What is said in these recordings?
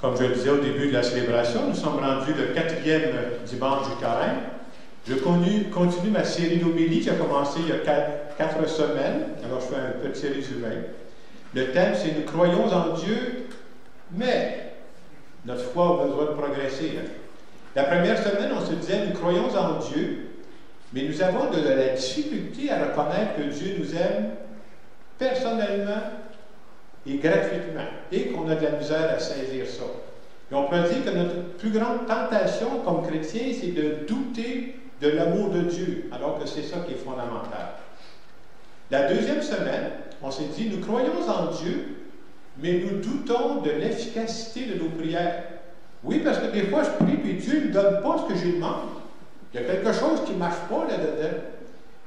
Comme je le disais au début de la célébration, nous sommes rendus le 4e dimanche du carême. Je continue ma série d'homélies qui a commencé il y a 4 semaines. Alors, je fais un petit résumé. Le thème, c'est « Nous croyons en Dieu, mais notre foi a besoin de progresser. » La première semaine, on se disait « Nous croyons en Dieu, mais nous avons de la difficulté à reconnaître que Dieu nous aime personnellement et gratuitement, et qu'on a de la misère à saisir ça. » Et on peut dire que notre plus grande tentation comme chrétien, c'est de douter de l'amour de Dieu, alors que c'est ça qui est fondamental. La deuxième semaine, on s'est dit, nous croyons en Dieu, mais nous doutons de l'efficacité de nos prières. Oui, parce que des fois, je prie, puis Dieu ne me donne pas ce que je lui demande. Il y a quelque chose qui ne marche pas là-dedans.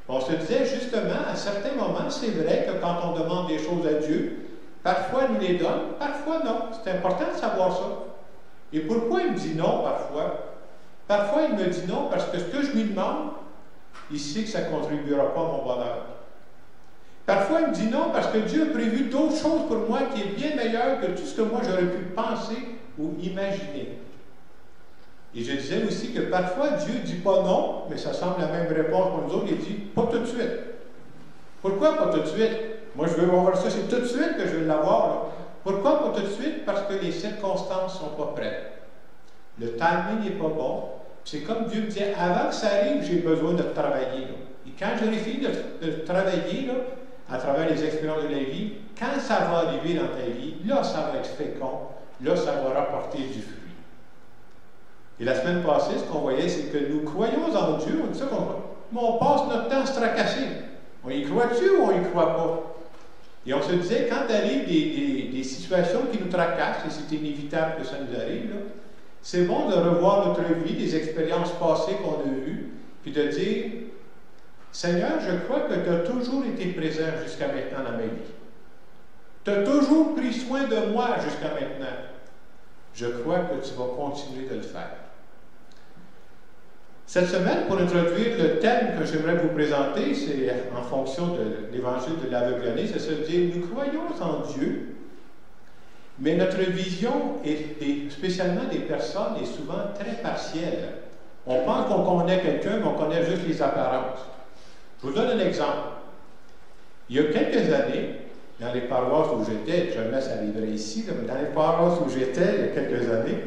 On se disait, justement, à certains moments, c'est vrai que quand on demande des choses à Dieu, parfois il nous les donne, parfois non. C'est important de savoir ça. Et pourquoi il me dit non parfois? Parfois, il me dit non parce que ce que je lui demande, il sait que ça ne contribuera pas à mon bonheur. Parfois, il me dit non parce que Dieu a prévu d'autres choses pour moi qui est bien meilleure que tout ce que moi j'aurais pu penser ou imaginer. Et je disais aussi que parfois, Dieu ne dit pas non, mais ça semble la même réponse pour nous autres, il dit pas tout de suite. Pourquoi pas tout de suite? Moi, je veux avoir ça, c'est tout de suite que je veux l'avoir. Là. Pourquoi pas tout de suite? Parce que les circonstances ne sont pas prêtes. Le timing n'est pas bon. C'est comme Dieu me dit, avant que ça arrive, j'ai besoin de travailler. Là. Et quand j'aurai fini de travailler, là, à travers les expériences de la vie, quand ça va arriver dans ta vie, là, ça va être fécond, là, ça va rapporter du fruit. Et la semaine passée, ce qu'on voyait, c'est que nous croyons en Dieu, on dit ça qu'on voit, mais on passe notre temps à se tracasser. On y croit-tu ou on y croit pas? Et on se disait, quand arrivent des situations qui nous tracassent, et c'est inévitable que ça nous arrive, là, c'est bon de revoir notre vie, des expériences passées qu'on a eues, puis de dire, Seigneur, je crois que tu as toujours été présent jusqu'à maintenant dans ma vie. Tu as toujours pris soin de moi jusqu'à maintenant. Je crois que tu vas continuer de le faire. Cette semaine, pour introduire le thème que j'aimerais vous présenter, c'est en fonction de l'évangile de l'aveugle-né, c'est se dire, nous croyons en Dieu, mais notre vision, spécialement des personnes, est souvent très partielle. On pense qu'on connaît quelqu'un, mais on connaît juste les apparences. Je vous donne un exemple. Il y a quelques années, dans les paroisses où j'étais, jamais ça arriverait ici, mais dans les paroisses où j'étais, il y a quelques années,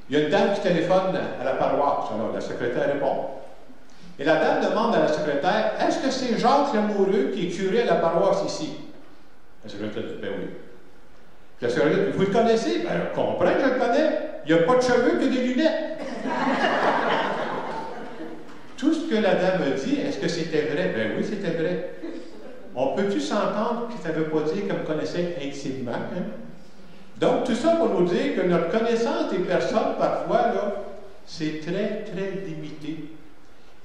il y a une dame qui téléphone à la paroisse. Alors, la secrétaire répond. Et la dame demande à la secrétaire, est-ce que c'est Jacques Lamoureux qui est curé à la paroisse ici? La secrétaire dit, ben oui. La secrétaire dit, vous le connaissez? Ben, je comprends que je le connais. Il n'y a pas de cheveux que des lunettes. Tout ce que la dame a dit, est-ce que c'était vrai? Ben oui, c'était vrai. On peut-tu s'entendre que ça ne veut pas dire qu'on me connaissait intimement? Hein? Donc, tout ça pour nous dire que notre connaissance des personnes, parfois, là, c'est très, très limité.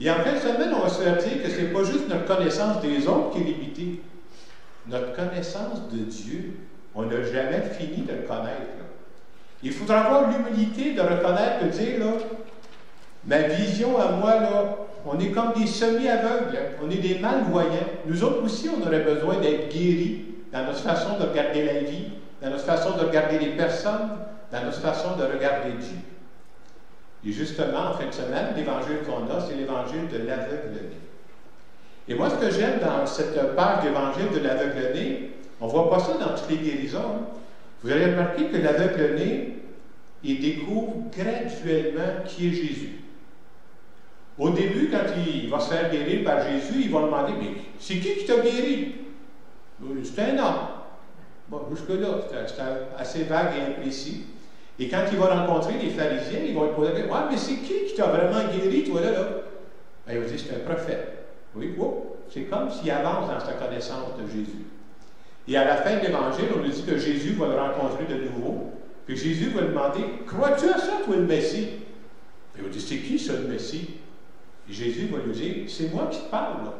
Et en fin de semaine, on va se faire dire que ce n'est pas juste notre connaissance des autres qui est limitée. Notre connaissance de Dieu, on n'a jamais fini de le connaître. Là. Il faudra avoir l'humilité de reconnaître, de dire, là, ma vision à moi, là, on est comme des semi-aveugles, hein? On est des malvoyants. Nous autres aussi, on aurait besoin d'être guéris dans notre façon de regarder la vie, dans notre façon de regarder les personnes, dans notre façon de regarder Dieu. Et justement, en fin de semaine, l'évangile qu'on a, c'est l'évangile de l'aveugle-né. Et moi, ce que j'aime dans cette page d'évangile de l'aveugle-né, on ne voit pas ça dans toutes les guérisons. Hein? Vous allez remarquer que l'aveugle-né, il découvre graduellement qui est Jésus. Au début, quand il va se faire guérir par Jésus, il va demander, mais c'est qui t'a guéri? C'est un homme. Bon, jusque-là, c'était assez vague et imprécis. Et quand il va rencontrer les pharisiens, ils vont lui poser la question, mais c'est qui t'a vraiment guéri, toi, là? Ben, il va dire, c'est un prophète. Oui, c'est comme s'il avance dans sa connaissance de Jésus. Et à la fin de l'Évangile, on nous dit que Jésus va le rencontrer de nouveau. Puis Jésus va lui demander, crois-tu à ça, toi, le Messie? Il va dire, c'est qui, ça, le Messie? Et Jésus va lui dire, c'est moi qui te parle, là.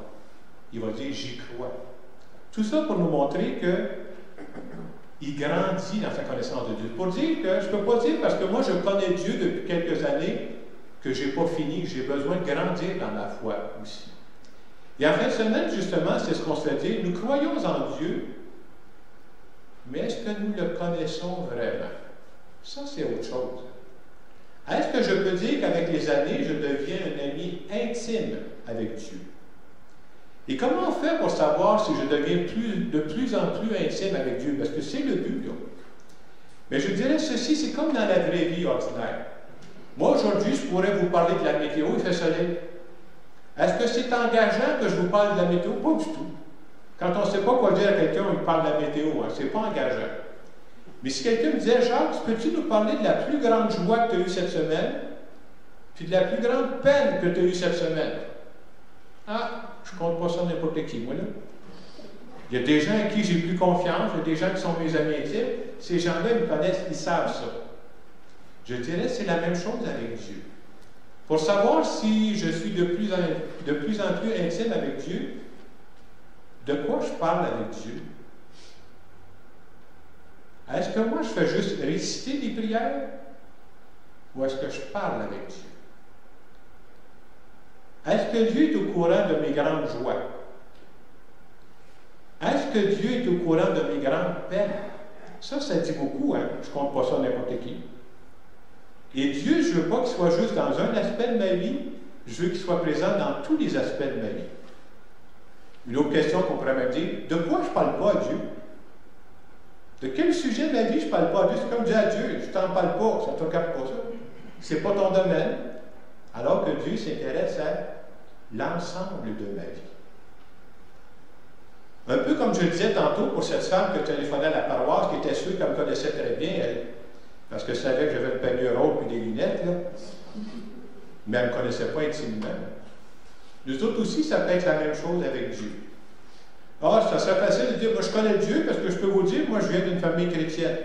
Il va dire, j'y crois. Tout ça pour nous montrer qu'il grandit dans sa connaissance de Dieu. Pour dire que, je ne peux pas dire, parce que moi, je connais Dieu depuis quelques années, que je n'ai pas fini, que j'ai besoin de grandir dans ma foi aussi. Et en fin de semaine, justement, c'est ce qu'on se dit, nous croyons en Dieu, mais est-ce que nous le connaissons vraiment? Ça, c'est autre chose. Est-ce que je peux dire qu'avec les années, je deviens un ami intime avec Dieu? Et comment on fait pour savoir si je deviens de plus en plus intime avec Dieu? Parce que c'est le but, là. Mais je dirais ceci, c'est comme dans la vraie vie ordinaire. Moi, aujourd'hui, je pourrais vous parler de la météo, il fait soleil. Est-ce que c'est engageant que je vous parle de la météo? Pas du tout. Quand on ne sait pas quoi dire à quelqu'un, on lui parle de la météo, hein, c'est pas engageant. Mais si quelqu'un me disait, Jacques, peux-tu nous parler de la plus grande joie que tu as eue cette semaine, puis de la plus grande peine que tu as eue cette semaine? Ah, je ne compte pas ça n'importe qui, moi, là. Il y a des gens à qui j'ai plus confiance, il y a des gens qui sont mes amis intimes. Ces gens-là, ils me connaissent, ils savent ça. Je dirais, c'est la même chose avec Dieu. Pour savoir si je suis de plus en plus intime avec Dieu, de quoi je parle avec Dieu? Est-ce que moi, je fais juste réciter des prières? Ou est-ce que je parle avec Dieu? Est-ce que Dieu est au courant de mes grandes joies? Est-ce que Dieu est au courant de mes grandes peines? Ça dit beaucoup, hein? Je ne compte pas ça n'importe qui. Et Dieu, je ne veux pas qu'il soit juste dans un aspect de ma vie, je veux qu'il soit présent dans tous les aspects de ma vie. Une autre question qu'on pourrait me dire, de quoi je ne parle pas à Dieu? De quel sujet de ma vie je ne parle pas à Dieu? C'est comme dire à Dieu, je ne t'en parle pas, ça ne te regarde pas ça. C'est pas ton domaine. Alors que Dieu s'intéresse à l'ensemble de ma vie. Un peu comme je le disais tantôt pour cette femme que téléphonait à la paroisse, qui était sûre qu'elle me connaissait très bien, elle, parce que je savais que j'avais le peigne rôle et des lunettes, là. Mais elle ne me connaissait pas intimement. Nous autres aussi, ça peut être la même chose avec Dieu. Ah, ça serait facile de dire, moi je connais Dieu, parce que je peux vous dire, moi je viens d'une famille chrétienne.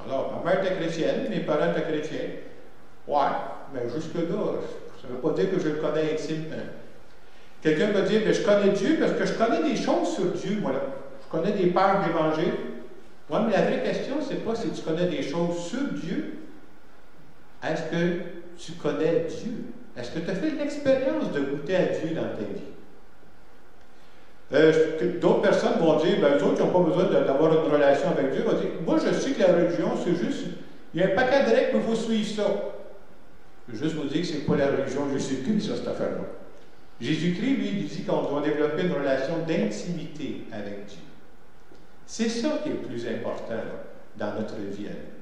Alors, ma mère était chrétienne, mes parents étaient chrétiens. Ouais, mais jusque-là, ça ne veut pas dire que je le connais intimement. Quelqu'un peut dire, mais je connais Dieu parce que je connais des choses sur Dieu, moi là. Je connais des pages d'Évangile. Oui, mais la vraie question, c'est pas si tu connais des choses sur Dieu. Est-ce que tu connais Dieu? Est-ce que tu as fait l'expérience de goûter à Dieu dans ta vie? D'autres personnes vont dire, ben, eux autres, ils n'ont pas besoin d'avoir une relation avec Dieu. Ils vont dire, moi, je sais que la religion, c'est juste, il y a un paquet de règles, mais il faut suivre ça. Je veux juste vous dire que ce n'est pas la religion de Jésus-Christ, ça, cette affaire-là. Jésus-Christ, lui, il dit qu'on doit développer une relation d'intimité avec Dieu. C'est ça qui est le plus important là, dans notre vie à nous.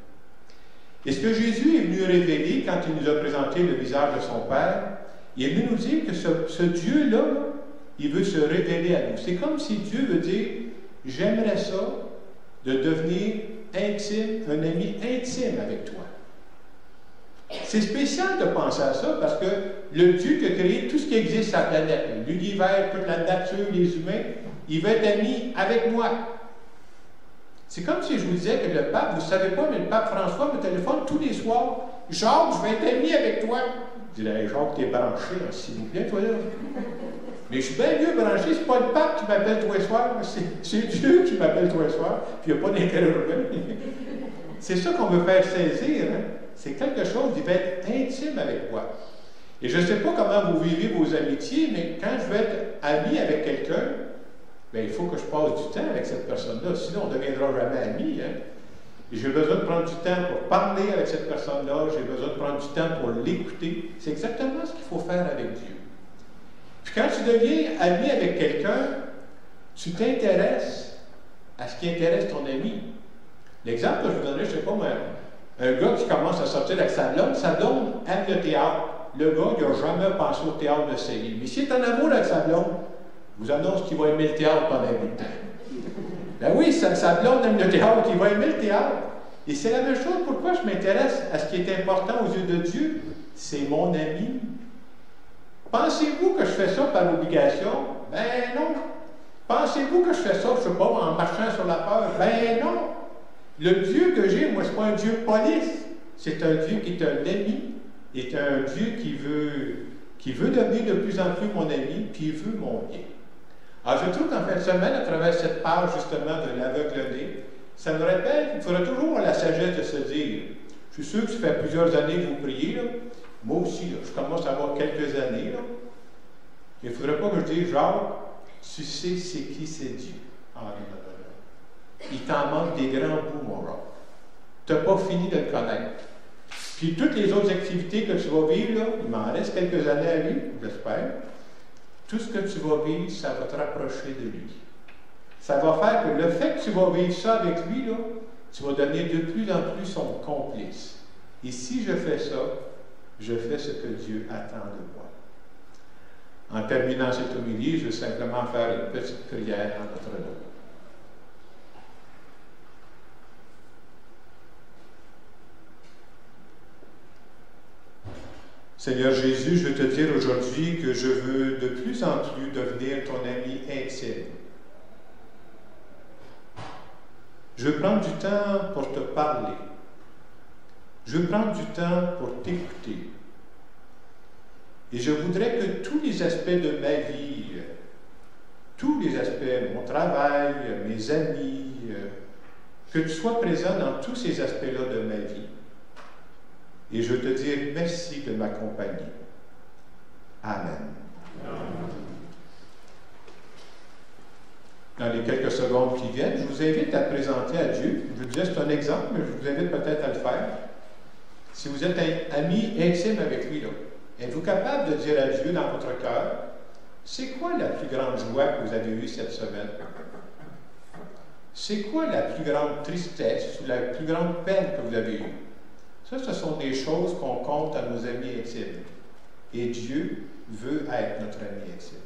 Et ce que Jésus est venu révéler quand il nous a présenté le visage de son Père, il est venu nous dire que ce Dieu-là, il veut se révéler à nous. C'est comme si Dieu veut dire, j'aimerais ça de devenir intime, un ami intime avec toi. C'est spécial de penser à ça parce que le Dieu qui a créé tout ce qui existe sur la planète, l'univers, toute la nature, les humains, il veut être ami avec moi. C'est comme si je vous disais que le pape, vous ne savez pas, mais le pape François me téléphone tous les soirs. Jacques, je vais être ami avec toi. Je dirais, hey, Jacques, t'es branché, hein, s'il vous plaît, toi là. Mais je suis bien mieux branché, c'est pas le pape qui m'appelle tous les soirs, c'est Dieu qui m'appelle tous les soirs, puis il n'y a pas d'intérêt urbain. C'est ça qu'on veut faire saisir, hein? C'est quelque chose qui va être intime avec toi. Et je ne sais pas comment vous vivez vos amitiés, mais quand je veux être ami avec quelqu'un, bien, il faut que je passe du temps avec cette personne-là, sinon on ne deviendra jamais amis. Hein? Et j'ai besoin de prendre du temps pour parler avec cette personne-là, j'ai besoin de prendre du temps pour l'écouter. C'est exactement ce qu'il faut faire avec Dieu. Puis quand tu deviens ami avec quelqu'un, tu t'intéresses à ce qui intéresse ton ami. L'exemple que je vous donnerai, je ne sais pas moi, un gars qui commence à sortir avec sa blonde aime le théâtre. Le gars, il n'a jamais pensé au théâtre de sa vie. Mais s'il est en amour avec sa blonde, je vous annonce qu'il va aimer le théâtre pendant un bout de temps. Ben oui, sa blonde aime le théâtre, il va aimer le théâtre. Et c'est la même chose, pourquoi je m'intéresse à ce qui est important aux yeux de Dieu? C'est mon ami. Pensez-vous que je fais ça par obligation? Ben non. Pensez-vous que je fais ça, je ne sais pas, en marchant sur la peur? Ben non. Le Dieu que j'ai, moi, ce n'est pas un Dieu police. C'est un Dieu qui est un ami, est un Dieu qui veut devenir de plus en plus mon ami, puis il veut mon bien. Alors, je trouve qu'en fin de semaine, à travers cette page, justement, de l'aveugle-né, ça nous rappelle qu'il faudra toujours la sagesse de se dire, je suis sûr que ça fait plusieurs années que vous priez, là. Moi aussi, là, je commence à avoir quelques années, là. Il ne faudrait pas que je dise, genre, tu sais c'est qui c'est Dieu. Ah, non. Il t'en manque des grands bouts, mon Rob. Tu n'as pas fini de le connaître. Puis toutes les autres activités que tu vas vivre, là, il m'en reste quelques années à vivre, j'espère. Tout ce que tu vas vivre, ça va te rapprocher de lui. Ça va faire que le fait que tu vas vivre ça avec lui, là, tu vas devenir de plus en plus son complice. Et si je fais ça, je fais ce que Dieu attend de moi. En terminant cette homélie, je vais simplement faire une petite prière en notre nom. Seigneur Jésus, je veux te dire aujourd'hui que je veux de plus en plus devenir ton ami intime. Je veux prendre du temps pour te parler. Je veux prendre du temps pour t'écouter. Et je voudrais que tous les aspects de ma vie, tous les aspects, mon travail, mes amis, que tu sois présent dans tous ces aspects-là de ma vie. Et je veux te dire merci de m'accompagner. Amen. Dans les quelques secondes qui viennent, je vous invite à présenter à Dieu. Je vous disais, c'est un exemple, mais je vous invite peut-être à le faire. Si vous êtes un ami intime avec lui, là, êtes-vous capable de dire à Dieu dans votre cœur, c'est quoi la plus grande joie que vous avez eue cette semaine? C'est quoi la plus grande tristesse ou la plus grande peine que vous avez eue? Ça, ce sont des choses qu'on compte à nos amis intimes. Et Dieu veut être notre ami intime.